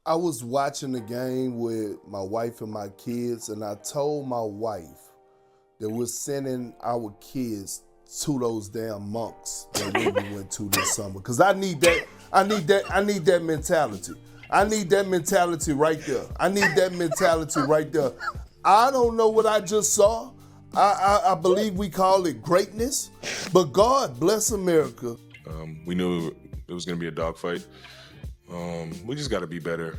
I was watching the game with my wife and my kids, and I told my wife that we're sending our kids to those damn monks that we went to this summer. Cause I need that mentality. I need that mentality right there. I don't know what I just saw. I believe we call it greatness, but God bless America. We knew it was going to be a dogfight. We just got to be better.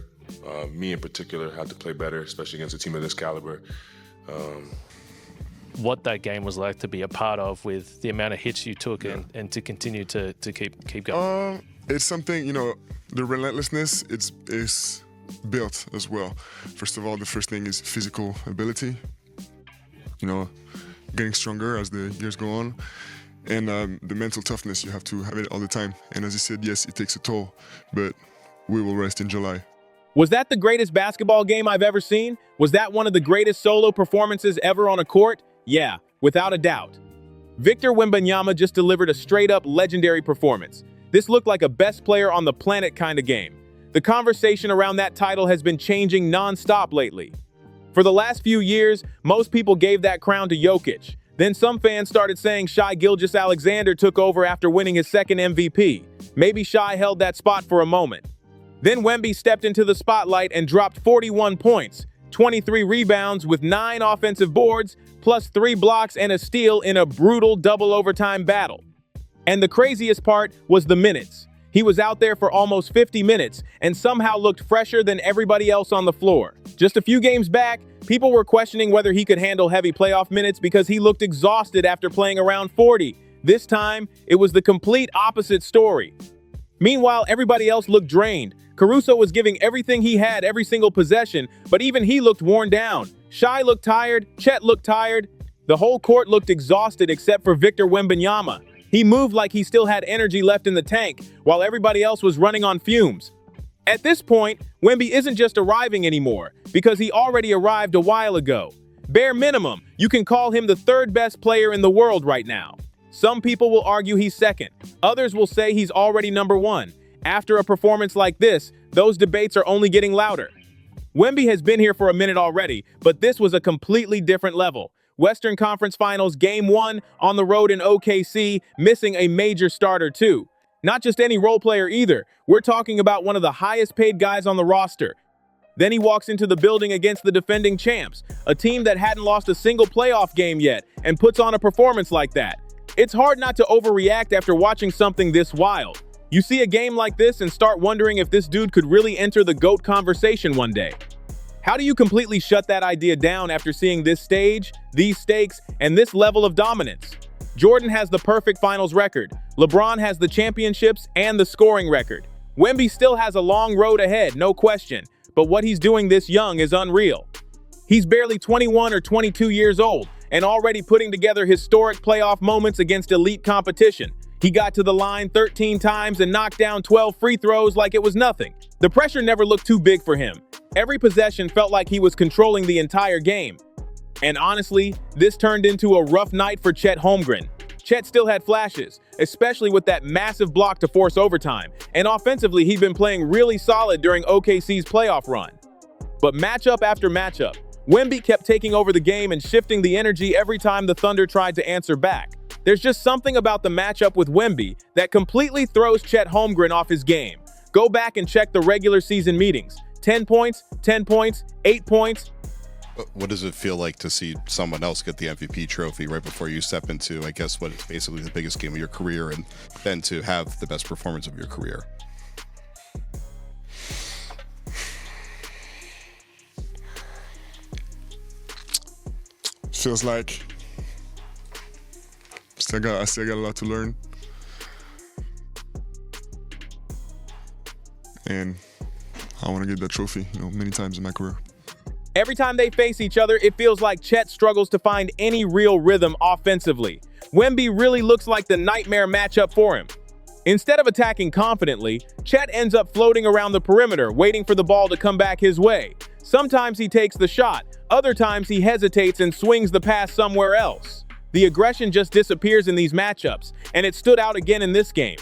Me in particular had to play better, especially against a team of this caliber. What that game was like to be a part of, with the amount of hits you took, and to continue to keep going. It's something, the relentlessness is built as well. First of all, the first thing is physical ability. Getting stronger as the years go on. And the mental toughness, you have to have it all the time. And as you said, yes, it takes a toll, but we will rest in July. Was that the greatest basketball game I've ever seen? Was that one of the greatest solo performances ever on a court? Yeah, without a doubt. Victor Wembanyama just delivered a straight-up legendary performance. This looked like a best player on the planet kind of game. The conversation around that title has been changing non-stop lately. For the last few years, most people gave that crown to Jokic. Then some fans started saying Shai Gilgeous-Alexander took over after winning his second MVP. Maybe Shai held that spot for a moment. Then Wemby stepped into the spotlight and dropped 41 points, 23 rebounds with 9 offensive boards, plus 3 blocks and a steal in a brutal double overtime battle. And the craziest part was the minutes. He was out there for almost 50 minutes and somehow looked fresher than everybody else on the floor. Just a few games back, people were questioning whether he could handle heavy playoff minutes because he looked exhausted after playing around 40. This time, it was the complete opposite story. Meanwhile, everybody else looked drained. Caruso was giving everything he had every single possession, but even he looked worn down. Shai looked tired, Chet looked tired. The whole court looked exhausted except for Victor Wembanyama. He moved like he still had energy left in the tank, while everybody else was running on fumes. At this point, Wemby isn't just arriving anymore, because he already arrived a while ago. Bare minimum, you can call him the third best player in the world right now. Some people will argue he's second. Others will say he's already number one. After a performance like this, those debates are only getting louder. Wemby has been here for a minute already, but this was a completely different level. Western Conference Finals Game 1 on the road in OKC, missing a major starter too. Not just any role player either. We're talking about one of the highest paid guys on the roster. Then he walks into the building against the defending champs, a team that hadn't lost a single playoff game yet, and puts on a performance like that. It's hard not to overreact after watching something this wild. You see a game like this and start wondering if this dude could really enter the GOAT conversation one day. How do you completely shut that idea down after seeing this stage, these stakes, and this level of dominance? Jordan has the perfect finals record. LeBron has the championships and the scoring record. Wemby still has a long road ahead, no question, but what he's doing this young is unreal. He's barely 21 or 22 years old and already putting together historic playoff moments against elite competition. He got to the line 13 times and knocked down 12 free throws like it was nothing. The pressure never looked too big for him. Every possession felt like he was controlling the entire game. And honestly, this turned into a rough night for Chet Holmgren. Chet still had flashes, especially with that massive block to force overtime. And offensively, he'd been playing really solid during OKC's playoff run. But matchup after matchup, Wemby kept taking over the game and shifting the energy every time the Thunder tried to answer back. There's just something about the matchup with Wemby that completely throws Chet Holmgren off his game. Go back and check the regular season meetings. 10 points, 10 points, 8 points. What does it feel like to see someone else get the MVP trophy right before you step into, I guess, what is basically the biggest game of your career, and then to have the best performance of your career? Feels like I still got a lot to learn. And I want to get that trophy, many times in my career. Every time they face each other, it feels like Chet struggles to find any real rhythm offensively. Wemby really looks like the nightmare matchup for him. Instead of attacking confidently, Chet ends up floating around the perimeter, waiting for the ball to come back his way. Sometimes he takes the shot, other times he hesitates and swings the pass somewhere else. The aggression just disappears in these matchups, and it stood out again in this game.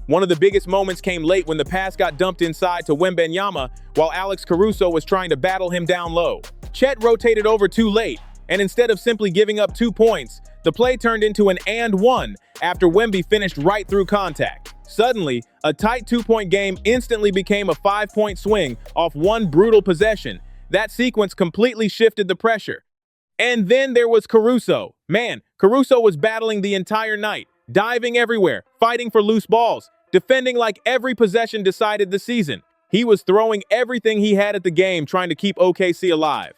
One of the biggest moments came late when the pass got dumped inside to Wembanyama while Alex Caruso was trying to battle him down low. Chet rotated over too late, and instead of simply giving up 2 points, the play turned into an and one after Wemby finished right through contact. Suddenly, a tight 2-point game instantly became a 5-point swing off one brutal possession. That sequence completely shifted the pressure. And then there was Caruso. Man, Caruso was battling the entire night, diving everywhere, fighting for loose balls, defending like every possession decided the season. He was throwing everything he had at the game trying to keep OKC alive.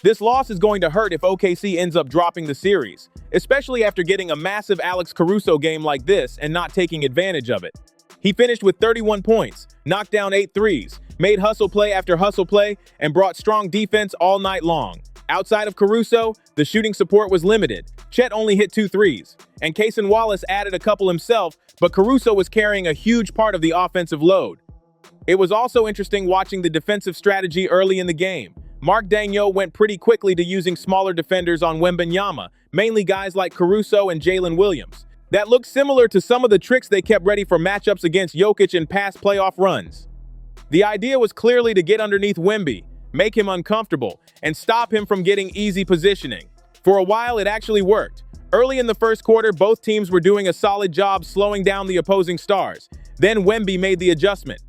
This loss is going to hurt if OKC ends up dropping the series, especially after getting a massive Alex Caruso game like this and not taking advantage of it. He finished with 31 points, knocked down 8 threes, made hustle play after hustle play, and brought strong defense all night long. Outside of Caruso, the shooting support was limited. Chet only hit 2 threes, and Cason Wallace added a couple himself, but Caruso was carrying a huge part of the offensive load. It was also interesting watching the defensive strategy early in the game. Mark Daigneault went pretty quickly to using smaller defenders on Wembanyama, mainly guys like Caruso and Jalen Williams. That looked similar to some of the tricks they kept ready for matchups against Jokic in past playoff runs. The idea was clearly to get underneath Wemby, make him uncomfortable, and stop him from getting easy positioning. For a while, it actually worked. Early in the first quarter, both teams were doing a solid job slowing down the opposing stars. Then Wemby made the adjustment.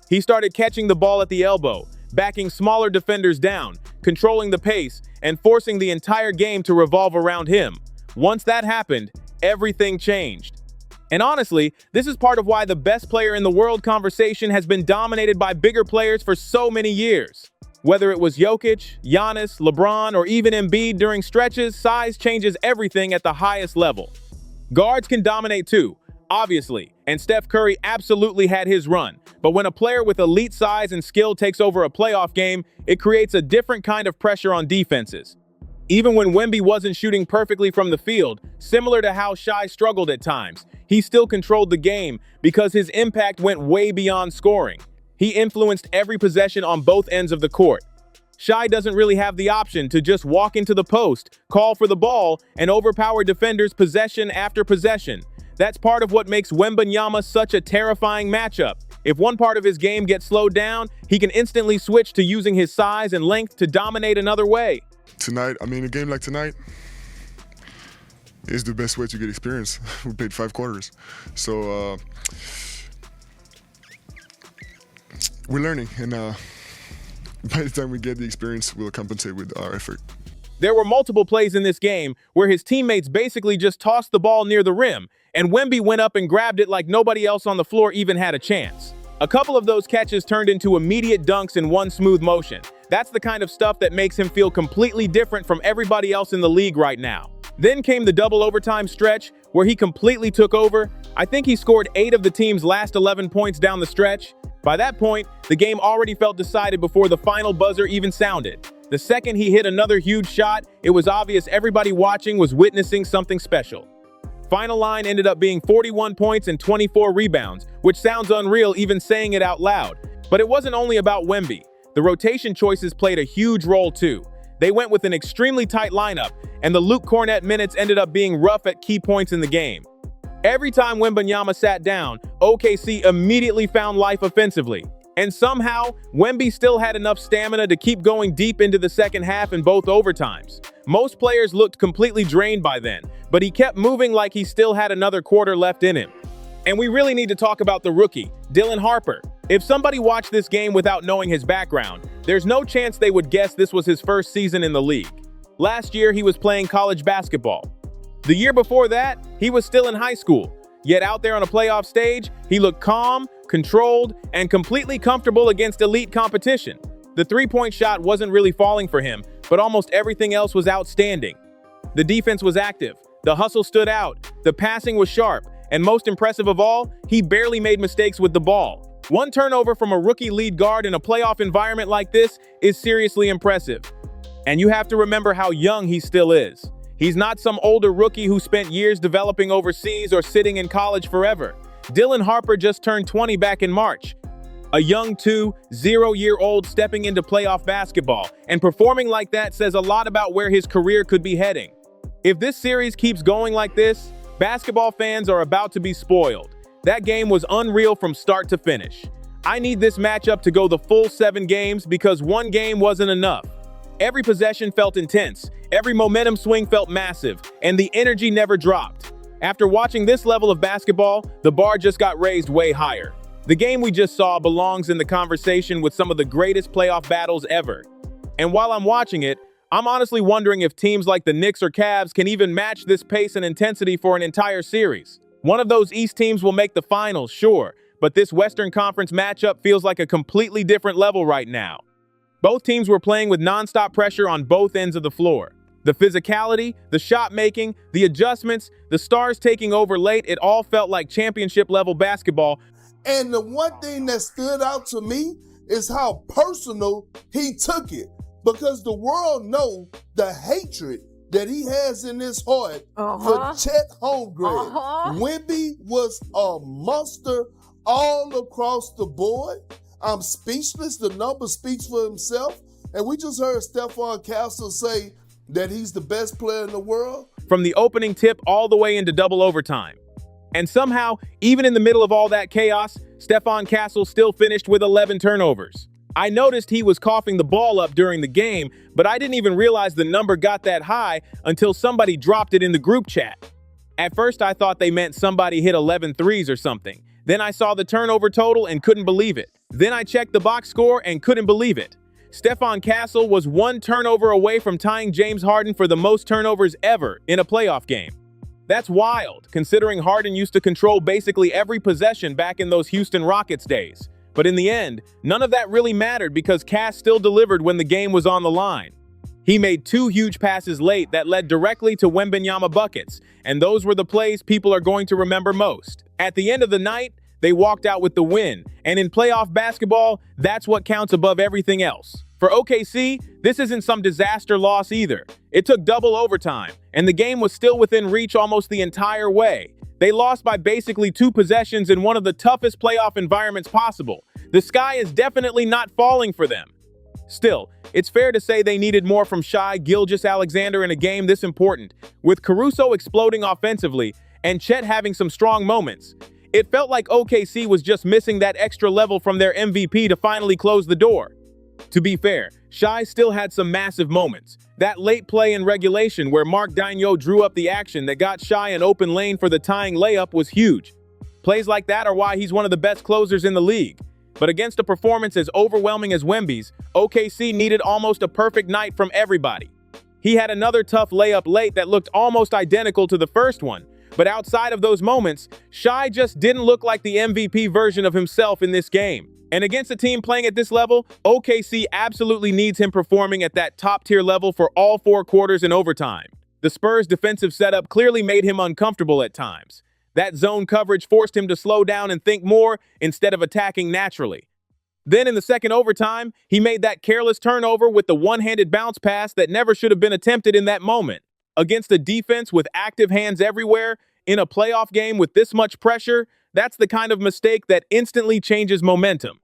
He started catching the ball at the elbow, backing smaller defenders down, controlling the pace, and forcing the entire game to revolve around him. Once that happened, everything changed. And honestly, this is part of why the best player in the world conversation has been dominated by bigger players for so many years. Whether it was Jokic, Giannis, LeBron, or even Embiid during stretches, size changes everything at the highest level. Guards can dominate too, obviously, and Steph Curry absolutely had his run. But when a player with elite size and skill takes over a playoff game, it creates a different kind of pressure on defenses. Even when Wemby wasn't shooting perfectly from the field, similar to how Shai struggled at times, he still controlled the game because his impact went way beyond scoring. He influenced every possession on both ends of the court. Shai doesn't really have the option to just walk into the post, call for the ball, and overpower defenders possession after possession. That's part of what makes Wembanyama such a terrifying matchup. If one part of his game gets slowed down, he can instantly switch to using his size and length to dominate another way. Tonight, a game like tonight is the best way to get experience. We played 5 quarters. So we're learning, and by the time we get the experience, we'll compensate with our effort. There were multiple plays in this game where his teammates basically just tossed the ball near the rim, and Wemby went up and grabbed it like nobody else on the floor even had a chance. A couple of those catches turned into immediate dunks in one smooth motion. That's the kind of stuff that makes him feel completely different from everybody else in the league right now. Then came the double overtime stretch where he completely took over. I think he scored 8 of the team's last 11 points down the stretch. By that point, the game already felt decided before the final buzzer even sounded. The second he hit another huge shot, it was obvious everybody watching was witnessing something special. Final line ended up being 41 points and 24 rebounds, which sounds unreal even saying it out loud. But it wasn't only about Wemby. The rotation choices played a huge role too. They went with an extremely tight lineup, and the Luke Kornet minutes ended up being rough at key points in the game. Every time Wembanyama sat down, OKC immediately found life offensively. And somehow, Wemby still had enough stamina to keep going deep into the second half in both overtimes. Most players looked completely drained by then, but he kept moving like he still had another quarter left in him. And we really need to talk about the rookie, Dylan Harper. If somebody watched this game without knowing his background, there's no chance they would guess this was his first season in the league. Last year, he was playing college basketball. The year before that, he was still in high school. Yet out there on a playoff stage, he looked calm, controlled, and completely comfortable against elite competition. The three-point shot wasn't really falling for him, but almost everything else was outstanding. The defense was active, the hustle stood out, the passing was sharp, and most impressive of all, he barely made mistakes with the ball. One turnover from a rookie lead guard in a playoff environment like this is seriously impressive. And you have to remember how young he still is. He's not some older rookie who spent years developing overseas or sitting in college forever. Dylan Harper just turned 20 back in March. A young 0-year-old stepping into playoff basketball, and performing like that says a lot about where his career could be heading. If this series keeps going like this, basketball fans are about to be spoiled. That game was unreal from start to finish. I need this matchup to go the full 7 games because one game wasn't enough. Every possession felt intense, every momentum swing felt massive, and the energy never dropped. After watching this level of basketball, the bar just got raised way higher. The game we just saw belongs in the conversation with some of the greatest playoff battles ever. And while I'm watching it, I'm honestly wondering if teams like the Knicks or Cavs can even match this pace and intensity for an entire series. One of those East teams will make the finals, sure, but this Western Conference matchup feels like a completely different level right now. Both teams were playing with nonstop pressure on both ends of the floor. The physicality, the shot making, the adjustments, the stars taking over late, it all felt like championship-level basketball. And the one thing that stood out to me is how personal he took it. Because the world know the hatred that he has in his heart for Chet Holmgren. Wemby was a monster all across the board. I'm speechless. The number speaks for himself. And we just heard Stephon Castle say that he's the best player in the world. From the opening tip all the way into double overtime. And somehow, even in the middle of all that chaos, Stephon Castle still finished with 11 turnovers. I noticed he was coughing the ball up during the game, but I didn't even realize the number got that high until somebody dropped it in the group chat. At first, I thought they meant somebody hit 11 threes or something. Then I saw the turnover total and couldn't believe it. Then I checked the box score and couldn't believe it. Stephon Castle was 1 turnover away from tying James Harden for the most turnovers ever in a playoff game. That's wild, considering Harden used to control basically every possession back in those Houston Rockets days. But in the end, none of that really mattered because Cass still delivered when the game was on the line. He made 2 huge passes late that led directly to Wembanyama buckets, and those were the plays people are going to remember most. At the end of the night, they walked out with the win, and in playoff basketball, that's what counts above everything else. For OKC, this isn't some disaster loss either. It took double overtime, and the game was still within reach almost the entire way. They lost by basically 2 possessions in one of the toughest playoff environments possible. The sky is definitely not falling for them. Still, it's fair to say they needed more from Shai Gilgeous-Alexander in a game this important, with Caruso exploding offensively and Chet having some strong moments. It felt like OKC was just missing that extra level from their MVP to finally close the door. To be fair, Shai still had some massive moments. That late play in regulation where Mark Daigneault drew up the action that got Shai an open lane for the tying layup was huge. Plays like that are why he's one of the best closers in the league. But against a performance as overwhelming as Wemby's, OKC needed almost a perfect night from everybody. He had another tough layup late that looked almost identical to the first one. But outside of those moments, Shai just didn't look like the MVP version of himself in this game. And against a team playing at this level, OKC absolutely needs him performing at that top-tier level for all 4 quarters and overtime. The Spurs' defensive setup clearly made him uncomfortable at times. That zone coverage forced him to slow down and think more instead of attacking naturally. Then in the second overtime, he made that careless turnover with the one-handed bounce pass that never should have been attempted in that moment. Against a defense with active hands everywhere, in a playoff game with this much pressure, that's the kind of mistake that instantly changes momentum.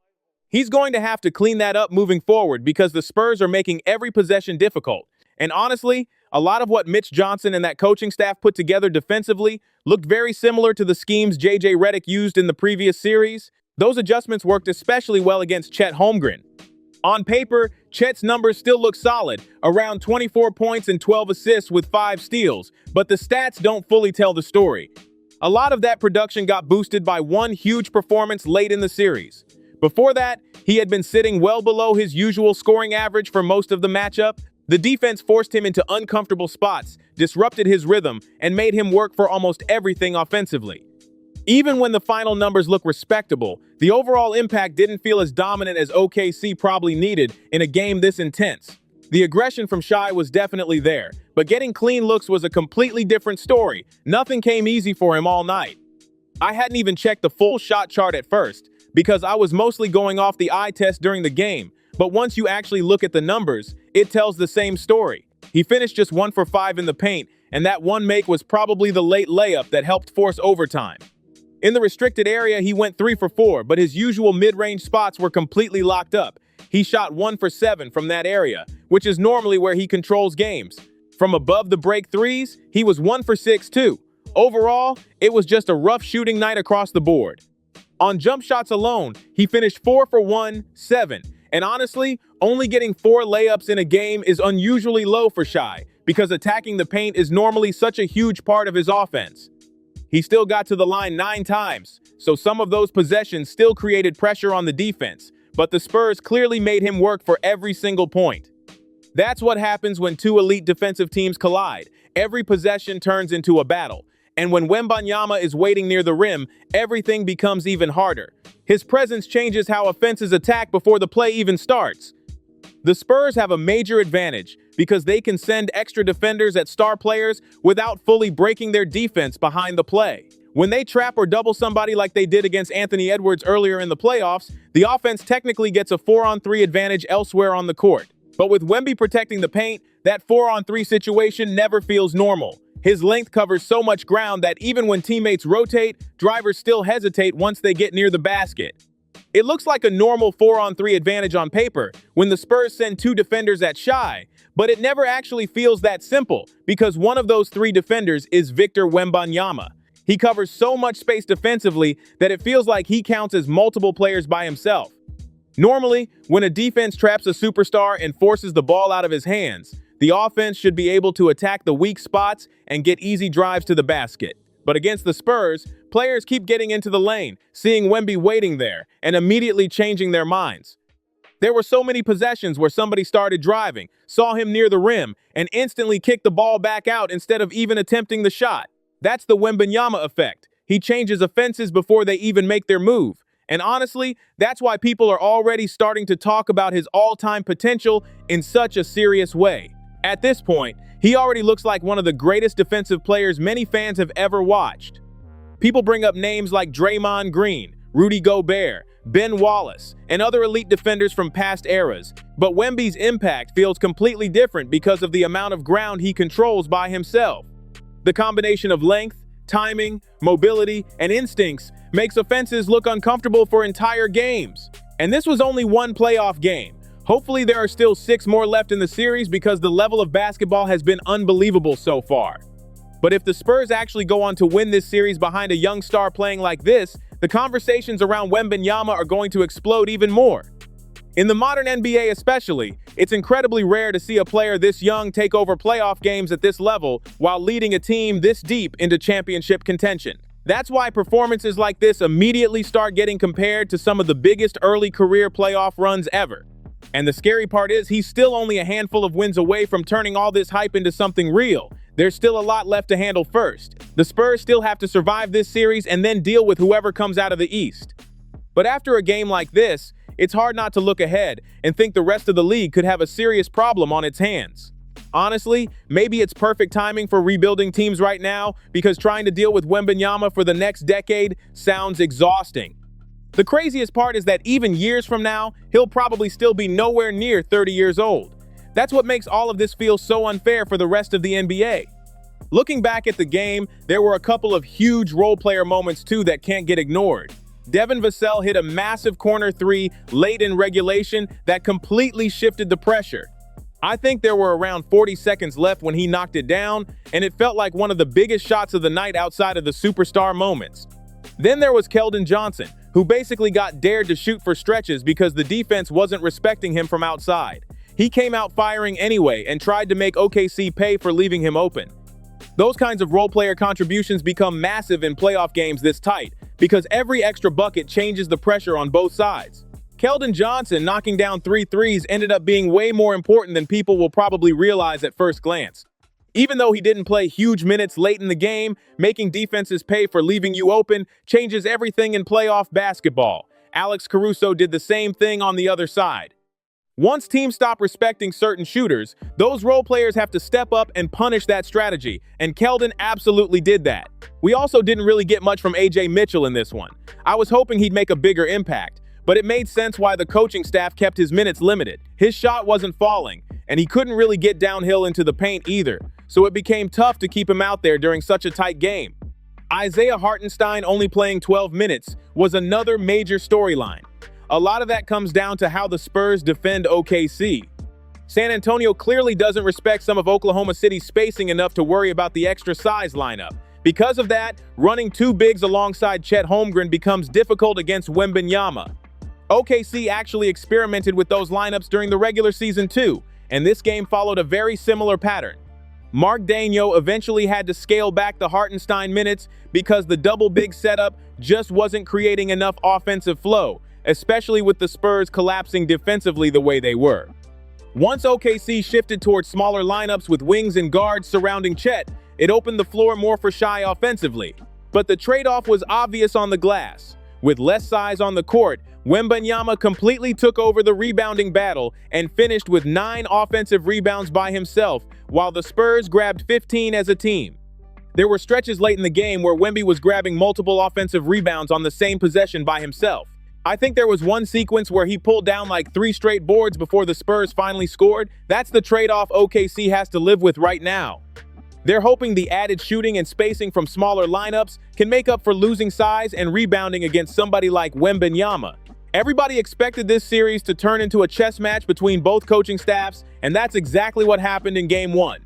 He's going to have to clean that up moving forward because the Spurs are making every possession difficult. And honestly, a lot of what Mitch Johnson and that coaching staff put together defensively looked very similar to the schemes J.J. Redick used in the previous series. Those adjustments worked especially well against Chet Holmgren. On paper, Chet's numbers still look solid, around 24 points and 12 assists with 5 steals, but the stats don't fully tell the story. A lot of that production got boosted by one huge performance late in the series. Before that, he had been sitting well below his usual scoring average for most of the matchup. The defense forced him into uncomfortable spots, disrupted his rhythm, and made him work for almost everything offensively. Even when the final numbers look respectable, the overall impact didn't feel as dominant as OKC probably needed in a game this intense. The aggression from Shai was definitely there, but getting clean looks was a completely different story. Nothing came easy for him all night. I hadn't even checked the full shot chart at first, because I was mostly going off the eye test during the game, but once you actually look at the numbers, it tells the same story. He finished just 1 for 5 in the paint, and that one make was probably the late layup that helped force overtime. In the restricted area, he went 3 for 4, but his usual mid-range spots were completely locked up. He shot 1 for 7 from that area, which is normally where he controls games. From above the break threes, he was 1 for 6 too. Overall, it was just a rough shooting night across the board. On jump shots alone, he finished 4 for 1, 7. And honestly, only getting 4 layups in a game is unusually low for Shai, because attacking the paint is normally such a huge part of his offense. He still got to the line 9 times, so some of those possessions still created pressure on the defense, but the Spurs clearly made him work for every single point. That's what happens when two elite defensive teams collide. Every possession turns into a battle. And when Wembanyama is waiting near the rim, everything becomes even harder. His presence changes how offenses attack before the play even starts. The Spurs have a major advantage because they can send extra defenders at star players without fully breaking their defense behind the play. When they trap or double somebody like they did against Anthony Edwards earlier in the playoffs, the offense technically gets a 4-on-3 advantage elsewhere on the court. But with Wemby protecting the paint, that 4-on-3 situation never feels normal. His length covers so much ground that even when teammates rotate, drivers still hesitate once they get near the basket. It looks like a normal 4-on-3 advantage on paper when the Spurs send 2 defenders at Shai, but it never actually feels that simple because one of those 3 defenders is Victor Wembanyama. He covers so much space defensively that it feels like he counts as multiple players by himself. Normally, when a defense traps a superstar and forces the ball out of his hands, the offense should be able to attack the weak spots and get easy drives to the basket. But against the Spurs, players keep getting into the lane, seeing Wemby waiting there, and immediately changing their minds. There were so many possessions where somebody started driving, saw him near the rim, and instantly kicked the ball back out instead of even attempting the shot. That's the Wembanyama effect. He changes offenses before they even make their move. And honestly, that's why people are already starting to talk about his all-time potential in such a serious way. At this point, he already looks like one of the greatest defensive players many fans have ever watched. People bring up names like Draymond Green, Rudy Gobert, Ben Wallace, and other elite defenders from past eras, but Wemby's impact feels completely different because of the amount of ground he controls by himself. The combination of length, timing, mobility, and instincts makes offenses look uncomfortable for entire games. And this was only one playoff game. Hopefully there are still 6 more left in the series because the level of basketball has been unbelievable so far. But if the Spurs actually go on to win this series behind a young star playing like this, the conversations around Wembanyama are going to explode even more. In the modern NBA especially, it's incredibly rare to see a player this young take over playoff games at this level while leading a team this deep into championship contention. That's why performances like this immediately start getting compared to some of the biggest early career playoff runs ever. And the scary part is he's still only a handful of wins away from turning all this hype into something real. There's still a lot left to handle first. The Spurs still have to survive this series and then deal with whoever comes out of the East. But after a game like this, it's hard not to look ahead and think the rest of the league could have a serious problem on its hands. Honestly, maybe it's perfect timing for rebuilding teams right now because trying to deal with Wembanyama for the next decade sounds exhausting. The craziest part is that even years from now, he'll probably still be nowhere near 30 years old. That's what makes all of this feel so unfair for the rest of the NBA. Looking back at the game, there were a couple of huge role player moments too that can't get ignored. Devin Vassell hit a massive corner 3 late in regulation that completely shifted the pressure. I think there were around 40 seconds left when he knocked it down, and it felt like one of the biggest shots of the night outside of the superstar moments. Then there was Keldon Johnson, who basically got dared to shoot for stretches because the defense wasn't respecting him from outside. He came out firing anyway and tried to make OKC pay for leaving him open. Those kinds of role player contributions become massive in playoff games this tight because every extra bucket changes the pressure on both sides. Keldon Johnson knocking down 3 threes ended up being way more important than people will probably realize at first glance. Even though he didn't play huge minutes late in the game, making defenses pay for leaving you open changes everything in playoff basketball. Alex Caruso did the same thing on the other side. Once teams stop respecting certain shooters, those role players have to step up and punish that strategy, and Keldon absolutely did that. We also didn't really get much from AJ Mitchell in this one. I was hoping he'd make a bigger impact, but it made sense why the coaching staff kept his minutes limited. His shot wasn't falling, and he couldn't really get downhill into the paint either, so it became tough to keep him out there during such a tight game. Isaiah Hartenstein only playing 12 minutes was another major storyline. A lot of that comes down to how the Spurs defend OKC. San Antonio clearly doesn't respect some of Oklahoma City's spacing enough to worry about the extra size lineup. Because of that, running two bigs alongside Chet Holmgren becomes difficult against Wembanyama. OKC actually experimented with those lineups during the regular season too, and this game followed a very similar pattern. Mark Daigneault eventually had to scale back the Hartenstein minutes because the double big setup just wasn't creating enough offensive flow, especially with the Spurs collapsing defensively the way they were. Once OKC shifted towards smaller lineups with wings and guards surrounding Chet, it opened the floor more for Shai offensively. But the trade-off was obvious on the glass. With less size on the court, Wembanyama completely took over the rebounding battle and finished with 9 offensive rebounds by himself, while the Spurs grabbed 15 as a team. There were stretches late in the game where Wemby was grabbing multiple offensive rebounds on the same possession by himself. I think there was one sequence where he pulled down like 3 straight boards before the Spurs finally scored. That's the trade-off OKC has to live with right now. They're hoping the added shooting and spacing from smaller lineups can make up for losing size and rebounding against somebody like Wembanyama. Everybody expected this series to turn into a chess match between both coaching staffs, and that's exactly what happened in Game 1.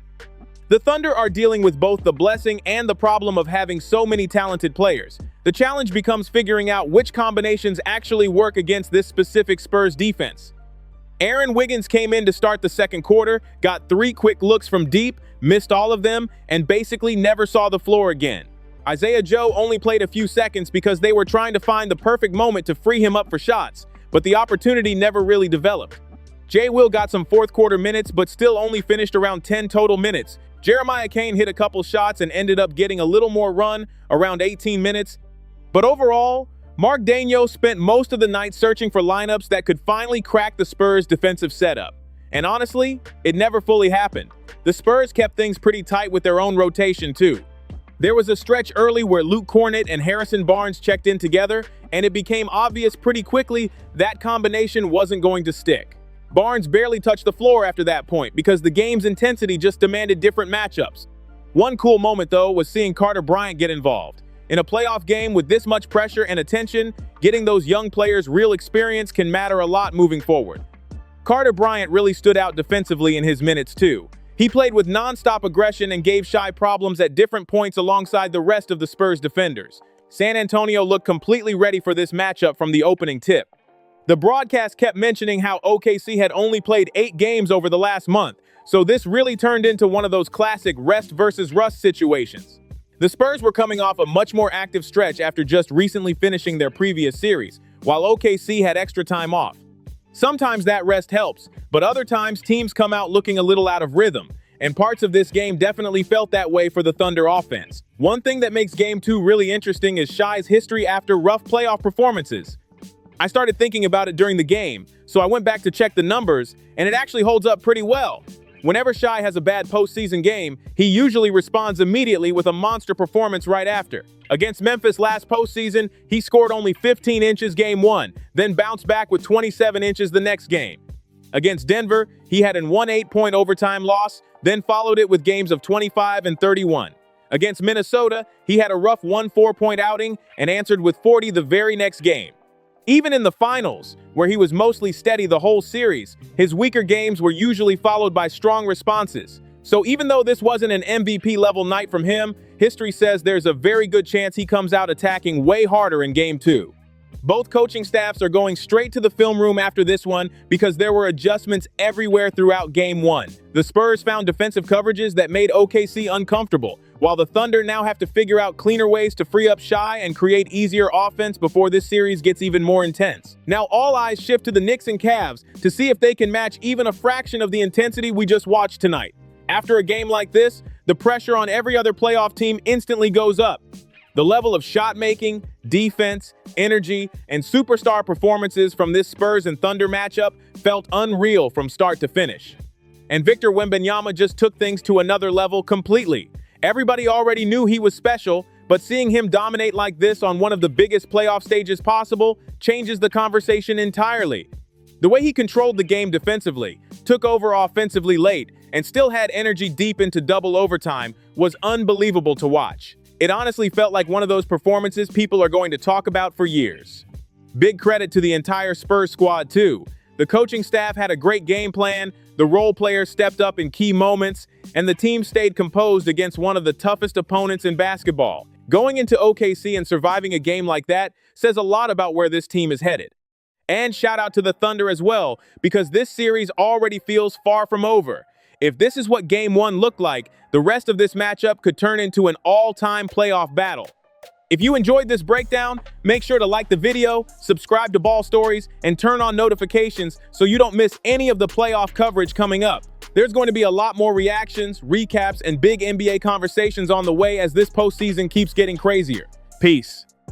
The Thunder are dealing with both the blessing and the problem of having so many talented players. The challenge becomes figuring out which combinations actually work against this specific Spurs defense. Aaron Wiggins came in to start the second quarter, got 3 quick looks from deep, missed all of them, and basically never saw the floor again. Isaiah Joe only played a few seconds because they were trying to find the perfect moment to free him up for shots, but the opportunity never really developed. Jay Will got some fourth quarter minutes, but still only finished around 10 total minutes. Jeremiah Kane hit a couple shots and ended up getting a little more run, around 18 minutes. But overall, Mark Daigneault spent most of the night searching for lineups that could finally crack the Spurs' defensive setup. And honestly, it never fully happened. The Spurs kept things pretty tight with their own rotation too. There was a stretch early where Luke Cornett and Harrison Barnes checked in together, and it became obvious pretty quickly that combination wasn't going to stick. Barnes barely touched the floor after that point because the game's intensity just demanded different matchups. One cool moment, though, was seeing Carter Bryant get involved. In a playoff game with this much pressure and attention, getting those young players real experience can matter a lot moving forward. Carter Bryant really stood out defensively in his minutes too. He played with non-stop aggression and gave Shai problems at different points alongside the rest of the Spurs defenders. San Antonio looked completely ready for this matchup from the opening tip. The broadcast kept mentioning how OKC had only played 8 games over the last month, so this really turned into one of those classic rest versus rust situations. The Spurs were coming off a much more active stretch after just recently finishing their previous series, while OKC had extra time off. Sometimes that rest helps, but other times teams come out looking a little out of rhythm, and parts of this game definitely felt that way for the Thunder offense. One thing that makes Game 2 really interesting is Shai's history after rough playoff performances. I started thinking about it during the game, so I went back to check the numbers, and it actually holds up pretty well. Whenever Shai has a bad postseason game, he usually responds immediately with a monster performance right after. Against Memphis last postseason, he scored only 15 inches Game 1, then bounced back with 27 inches the next game. Against Denver, he had an 1-8-point overtime loss, then followed it with games of 25 and 31. Against Minnesota, he had a rough 1-4-point outing and answered with 40 the very next game. Even in the finals, where he was mostly steady the whole series, his weaker games were usually followed by strong responses. So even though this wasn't an MVP-level night from him, history says there's a very good chance he comes out attacking way harder in Game 2. Both coaching staffs are going straight to the film room after this one because there were adjustments everywhere throughout Game 1. The Spurs found defensive coverages that made OKC uncomfortable, while the Thunder now have to figure out cleaner ways to free up Shai and create easier offense before this series gets even more intense. Now all eyes shift to the Knicks and Cavs to see if they can match even a fraction of the intensity we just watched tonight. After a game like this, the pressure on every other playoff team instantly goes up. The level of shot making, defense, energy, and superstar performances from this Spurs and Thunder matchup felt unreal from start to finish. And Victor Wembanyama just took things to another level completely. Everybody already knew he was special, but seeing him dominate like this on one of the biggest playoff stages possible changes the conversation entirely. The way he controlled the game defensively, took over offensively late, and still had energy deep into double overtime was unbelievable to watch. It honestly felt like one of those performances people are going to talk about for years. Big credit to the entire Spurs squad too. The coaching staff had a great game plan, the role players stepped up in key moments, and the team stayed composed against one of the toughest opponents in basketball. Going into OKC and surviving a game like that says a lot about where this team is headed. And shout out to the Thunder as well, because this series already feels far from over. If this is what Game 1 looked like, the rest of this matchup could turn into an all-time playoff battle. If you enjoyed this breakdown, make sure to like the video, subscribe to Ball Stories, and turn on notifications so you don't miss any of the playoff coverage coming up. There's going to be a lot more reactions, recaps, and big NBA conversations on the way as this postseason keeps getting crazier. Peace.